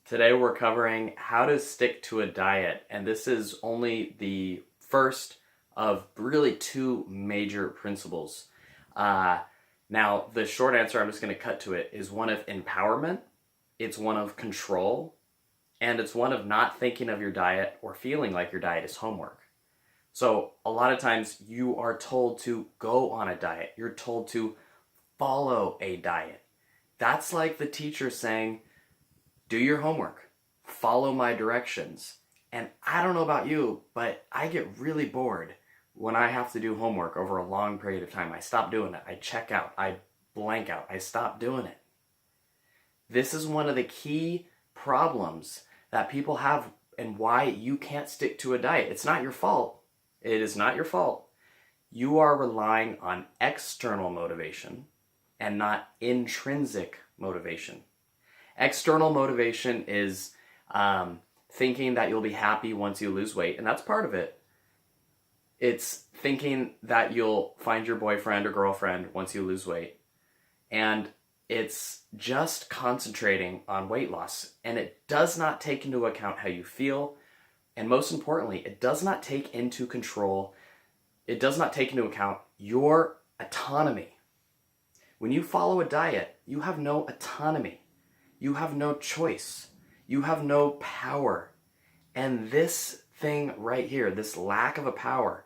Today we're covering how to stick to a diet, and this is only the first of really two major principles. Now, the short answer, I'm just going to cut to it, is one of empowerment, it's one of control, and it's one of not thinking of your diet or feeling like your diet is homework. So a lot of times you are told to go on a diet, you're told to follow a diet. That's like the teacher saying, do your homework, follow my directions. And I don't know about you, but I get really bored when I have to do homework over a long period of time. I stop doing it. I check out. I blank out. I stop doing it. This is one of the key problems that people have and why you can't stick to a diet. It's not your fault. It is not your fault. You are relying on external motivation and not intrinsic motivation. External motivation is thinking that you'll be happy once you lose weight, and that's part of it. It's thinking that you'll find your boyfriend or girlfriend once you lose weight. And it's just concentrating on weight loss. And it does not take into account how you feel. And most importantly, it does not take into account your autonomy. When you follow a diet, you have no autonomy. You have no choice. You have no power. And this thing right here, this lack of a power,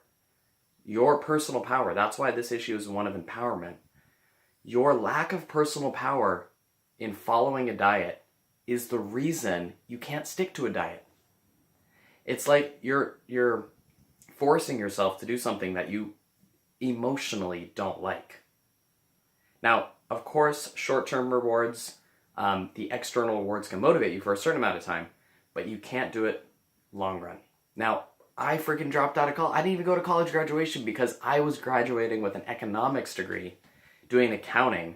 your personal power, that's why this issue is one of empowerment. Your lack of personal power in following a diet is the reason you can't stick to a diet. It's like you're forcing yourself to do something that you emotionally don't like. Now, of course, short-term rewards, the external rewards can motivate you for a certain amount of time, but you can't do it long run. Now, I freaking dropped out of college. I didn't even go to college graduation because I was graduating with an economics degree, doing accounting,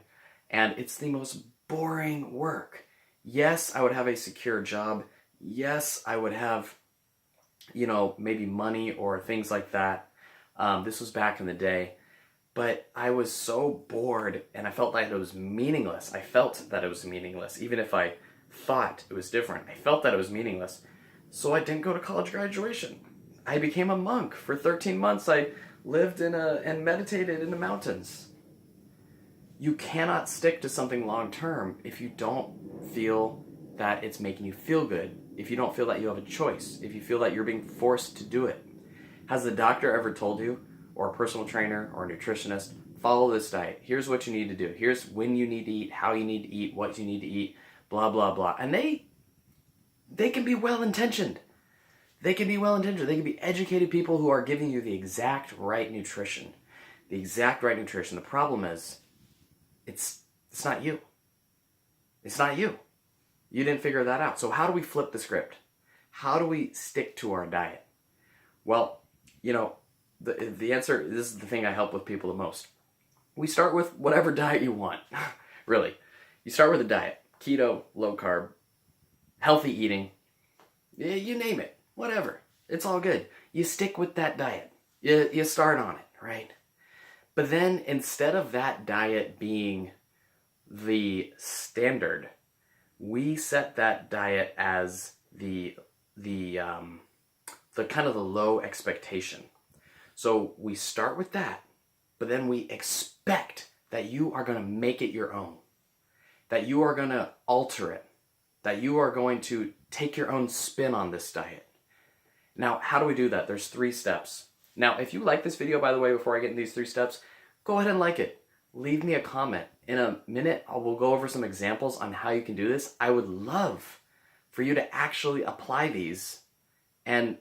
and it's the most boring work. Yes, I would have a secure job. Yes, I would have, maybe money or things like that. This was back in the day. But I was so bored and I felt like it was meaningless. I felt that it was meaningless. Even if I thought it was different, I felt that it was meaningless. So I didn't go to college graduation. I became a monk. For 13 months I lived and meditated in the mountains. You cannot stick to something long term if you don't feel that it's making you feel good. If you don't feel that you have a choice. If you feel that you're being forced to do it. Has the doctor ever told you, or a personal trainer or a nutritionist, follow this diet. Here's what you need to do. Here's when you need to eat, how you need to eat, what you need to eat, blah, blah, blah. And they can be well-intentioned. They can be educated people who are giving you the exact right nutrition. The exact right nutrition. The problem is, it's not you. It's not you. You didn't figure that out. So how do we flip the script? How do we stick to our diet? Well, the answer, this is the thing I help with people the most. We start with whatever diet you want. Really. You start with a diet. Keto, low carb, healthy eating. You name it. Whatever. It's all good. You stick with that diet. You start on it, right? But then instead of that diet being the standard, we set that diet as the kind of the low expectation. So we start with that, but then we expect that you are going to make it your own, that you are going to alter it, that you are going to take your own spin on this diet. Now, how do we do that? There's 3 steps. Now, if you like this video, by the way, before I get into these 3 steps, go ahead and like it. Leave me a comment. In a minute, I will go over some examples on how you can do this. I would love for you to actually apply these. And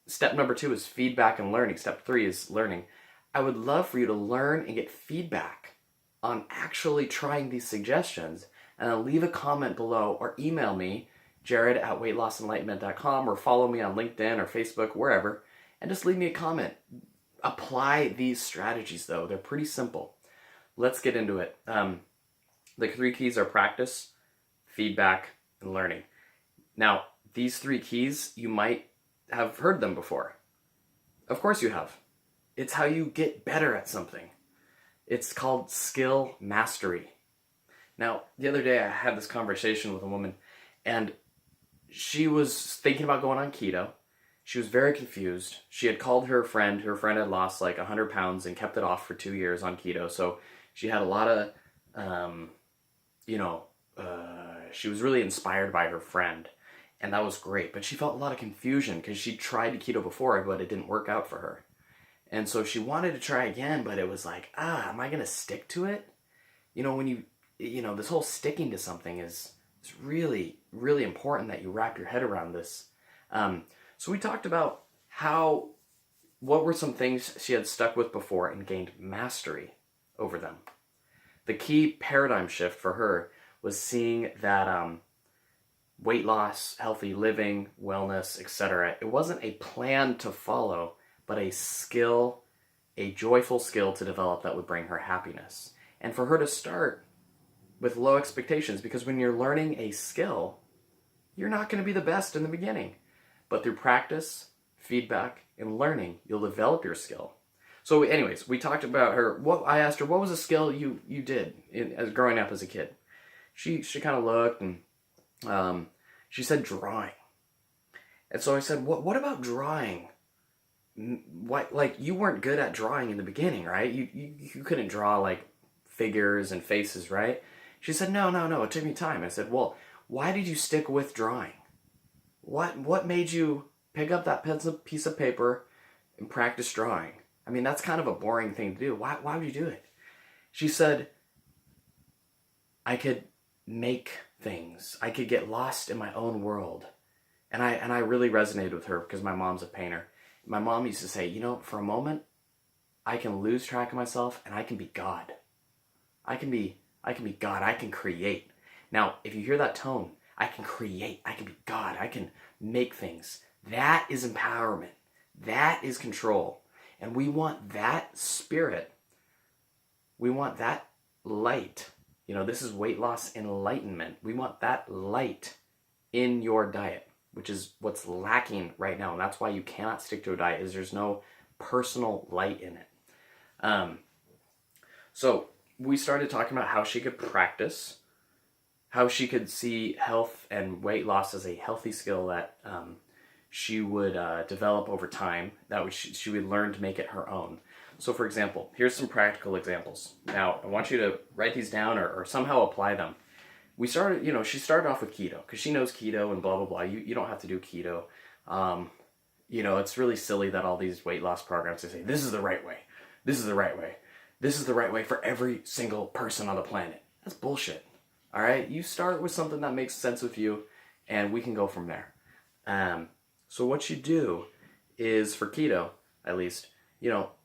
step number 2 is feedback and learning. Step 3 is learning. I would love for you to learn and get feedback on actually trying these suggestions. And then leave a comment below or email me, jared@weightlossenlightenment.com, or follow me on LinkedIn or Facebook, wherever, and just leave me a comment. Apply these strategies, though. They're pretty simple. Let's get into it. The 3 keys are practice, feedback, and learning. Now, these 3 keys, you might have heard them before. Of course you have. It's how you get better at something. It's called skill mastery. Now, the other day I had this conversation with a woman, and she was thinking about going on keto. She was very confused. She had called her friend. Her friend had lost like 100 pounds and kept it off for 2 years on keto. So she had a lot of, you know, she was really inspired by her friend. And that was great. But she felt a lot of confusion because she tried keto before, but it didn't work out for her. And so she wanted to try again, but it was like, am I going to stick to it? You know, when this whole sticking to something is really, really important that you wrap your head around this. So we talked about what were some things she had stuck with before and gained mastery over them. The key paradigm shift for her was seeing that weight loss, healthy living, wellness, etc. It wasn't a plan to follow, but a skill, a joyful skill to develop that would bring her happiness. And for her to start with low expectations, because when you're learning a skill, you're not going to be the best in the beginning. But through practice, feedback, and learning, you'll develop your skill. So anyways, we talked about her. I asked her, what was a skill you did as growing up as a kid? She kind of looked and she said drawing. And so I said, what about drawing? Like you weren't good at drawing in the beginning, right? You couldn't draw like figures and faces, right? She said, no, it took me time. I said, well, why did you stick with drawing? What made you pick up that piece of paper and practice drawing? I mean, that's kind of a boring thing to do. Why would you do it? She said, I could make things. I could get lost in my own world. And I really resonated with her because my mom's a painter. My mom used to say, for a moment, I can lose track of myself and I can be God. I can be God. I can create. Now, if you hear that tone, I can create. I can be God. I can make things. That is empowerment. That is control. And we want that spirit. We want that light. This is weight loss enlightenment. We want that light in your diet, which is what's lacking right now. And that's why you cannot stick to a diet, is there's no personal light in it. So we started talking about how she could practice, how she could see health and weight loss as a healthy skill that she would develop over time, that she would learn to make it her own. So for example, here's some practical examples. Now, I want you to write these down or somehow apply them. She started off with keto because she knows keto and blah, blah, blah. You don't have to do keto. It's really silly that all these weight loss programs, they say, this is the right way. This is the right way. This is the right way for every single person on the planet. That's bullshit. All right? You start with something that makes sense with you, and we can go from there. So what you do is, for keto, at least,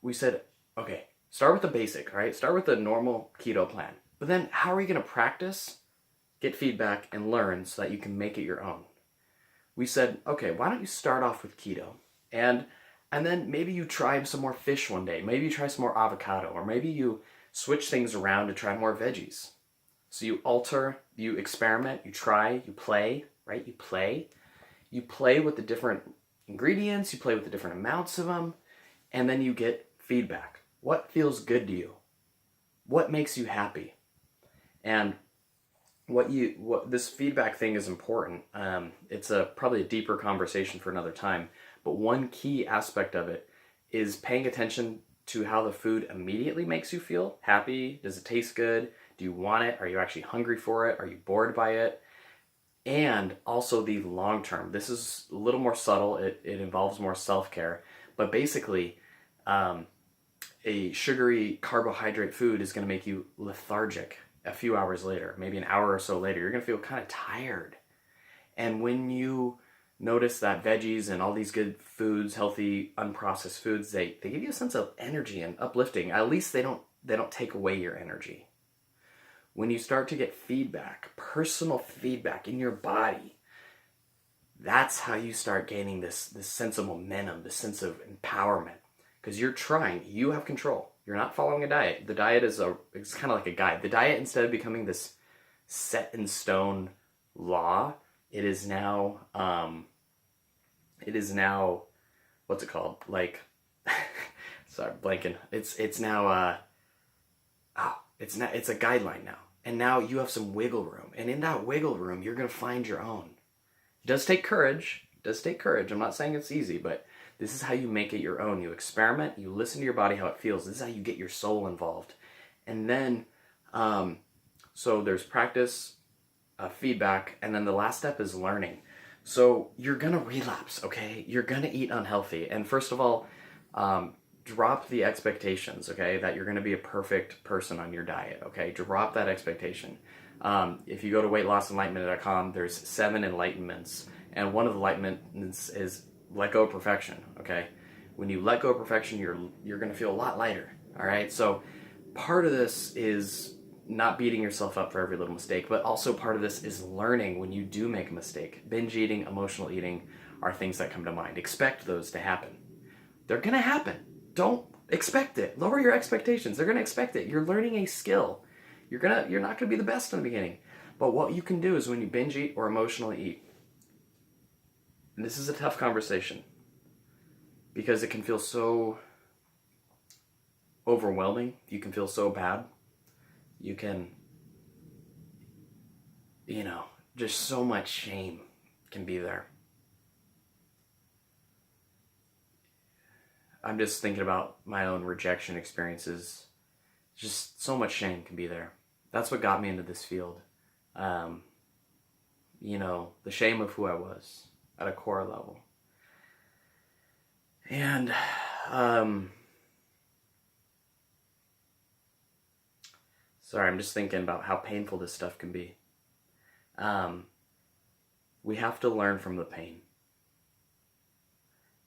we said, okay, start with the basic, right? Start with the normal keto plan. But then how are you going to practice, get feedback, and learn so that you can make it your own? We said, okay, why don't you start off with keto? And then maybe you try some more fish one day. Maybe you try some more avocado. Or maybe you switch things around to try more veggies. So you alter, you experiment, you try, you play, right? You play. You play with the different ingredients. You play with the different amounts of them. And then you get feedback. What feels good to you? What makes you happy? And what this feedback thing is important. It's probably a deeper conversation for another time. But one key aspect of it is paying attention to how the food immediately makes you feel. Happy? Does it taste good? Do you want it? Are you actually hungry for it? Are you bored by it? And also the long term. This is a little more subtle. It involves more self-care. But basically, a sugary carbohydrate food is going to make you lethargic a few hours later, maybe an hour or so later. You're going to feel kind of tired. And when you notice that veggies and all these good foods, healthy, unprocessed foods, they give you a sense of energy and uplifting. At least they don't take away your energy. When you start to get feedback, personal feedback in your body, that's how you start gaining this sense of momentum, this sense of empowerment. Because you're trying, you have control. You're not following a diet. The diet it's kind of like a guide. The diet, instead of becoming this set in stone law, it is now, what's it called? Like, sorry, blanking. It's a guideline now. And now you have some wiggle room. And in that wiggle room, you're going to find your own. It does take courage. It does take courage. I'm not saying it's easy, but this is how you make it your own. You experiment, you listen to your body, how it feels. This is how you get your soul involved. And then, so there's practice, feedback, and then the last step is learning. So you're going to relapse, okay? You're going to eat unhealthy. And first of all, drop the expectations, okay, that you're going to be a perfect person on your diet, okay? Drop that expectation. If you go to weightlossenlightenment.com, there's 7 enlightenments, and one of the enlightenments is let go of perfection, okay? When you let go of perfection, you're going to feel a lot lighter, all right? So part of this is not beating yourself up for every little mistake, but also part of this is learning when you do make a mistake. Binge eating, emotional eating are things that come to mind. Expect those to happen. They're going to happen. Don't expect it. Lower your expectations. They're going to expect it. You're learning a skill. You're not going to be the best in the beginning. But what you can do is when you binge eat or emotionally eat, and this is a tough conversation because it can feel so overwhelming. You can feel so bad. You can, just so much shame can be there. I'm just thinking about my own rejection experiences. Just so much shame can be there. That's what got me into this field. The shame of who I was at a core level. And, sorry, I'm just thinking about how painful this stuff can be. We have to learn from the pain.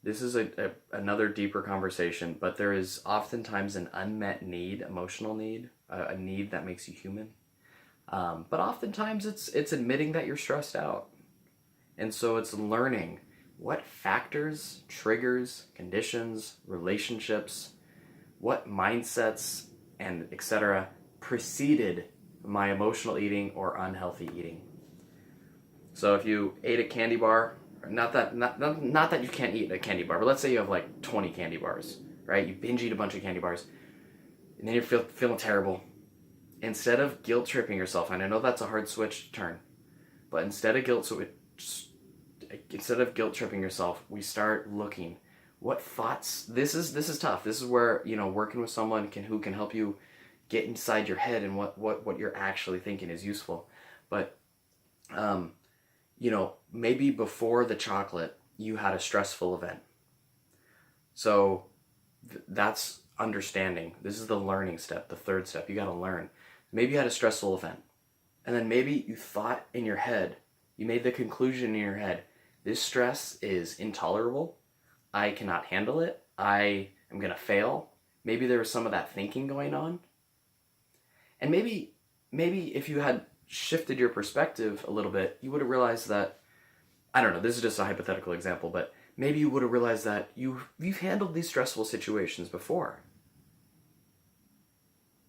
This is another deeper conversation, but there is oftentimes an unmet need, emotional need, a need that makes you human. But oftentimes it's admitting that you're stressed out. And so it's learning what factors, triggers, conditions, relationships, what mindsets, and etc. preceded my emotional eating or unhealthy eating. So if you ate a candy bar, not that you can't eat a candy bar, but let's say you have like 20 candy bars, right? You binge eat a bunch of candy bars, and then you're feeling terrible. Instead of guilt tripping yourself, and I know that's a hard switch to turn, but instead of guilt tripping yourself, we start looking what thoughts. This is tough. This is where working with someone who can help you get inside your head and what you're actually thinking is useful. But maybe before the chocolate, you had a stressful event. So that's understanding. This is the learning step, the third step. You got to learn. Maybe you had a stressful event. And then maybe you thought in your head, you made the conclusion in your head, this stress is intolerable. I cannot handle it. I am going to fail. Maybe there was some of that thinking going on. And maybe if you had shifted your perspective a little bit, you would have realized that, I don't know, this is just a hypothetical example, but maybe you would have realized that you've handled these stressful situations before.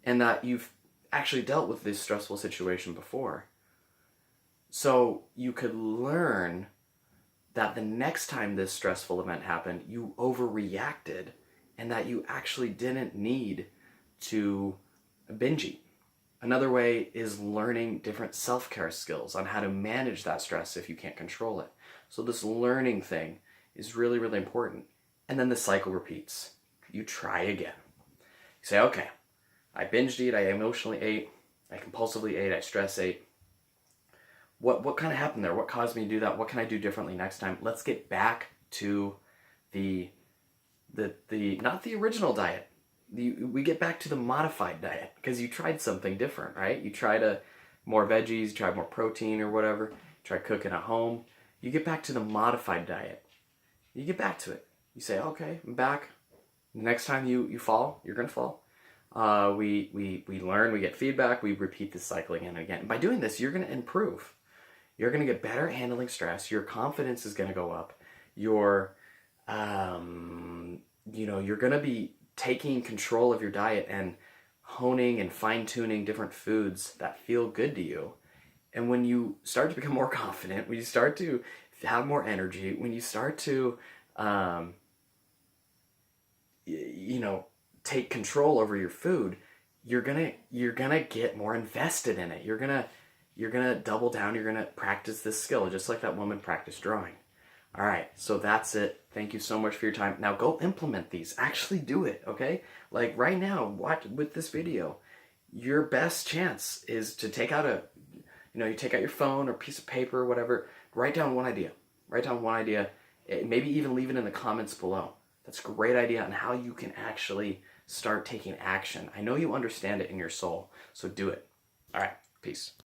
And that you've actually dealt with this stressful situation before. So you could learn that the next time this stressful event happened, you overreacted and that you actually didn't need to binge eat. Another way is learning different self-care skills on how to manage that stress if you can't control it. So this learning thing is really, really important. And then the cycle repeats. You try again. You say, okay, I binged eat, I emotionally ate, I compulsively ate, I stress ate. What kind of happened there? What caused me to do that? What can I do differently next time? Let's get back to the not the original diet. We get back to the modified diet because you tried something different, right? You tried more veggies, you tried more protein or whatever, try cooking at home. You get back to the modified diet. You get back to it. You say, okay, I'm back. Next time you fall, you're going to fall. We learn, we get feedback, we repeat this cycle again and again. And by doing this, you're going to improve. You're going to get better at handling stress. Your confidence is going to go up. You're going to be taking control of your diet and honing and fine-tuning different foods that feel good to you. And when you start to become more confident, when you start to have more energy, when you start to, take control over your food, you're gonna get more invested in it. You're gonna you're going to double down. You're going to practice this skill, just like that woman practiced drawing. All right, so that's it. Thank you so much for your time. Now go implement these. Actually do it, okay? Like right now, watch with this video. Your best chance is to take out you take out your phone or piece of paper or whatever. Write down one idea. Write down one idea. Maybe even leave it in the comments below. That's a great idea on how you can actually start taking action. I know you understand it in your soul, so do it. All right, peace.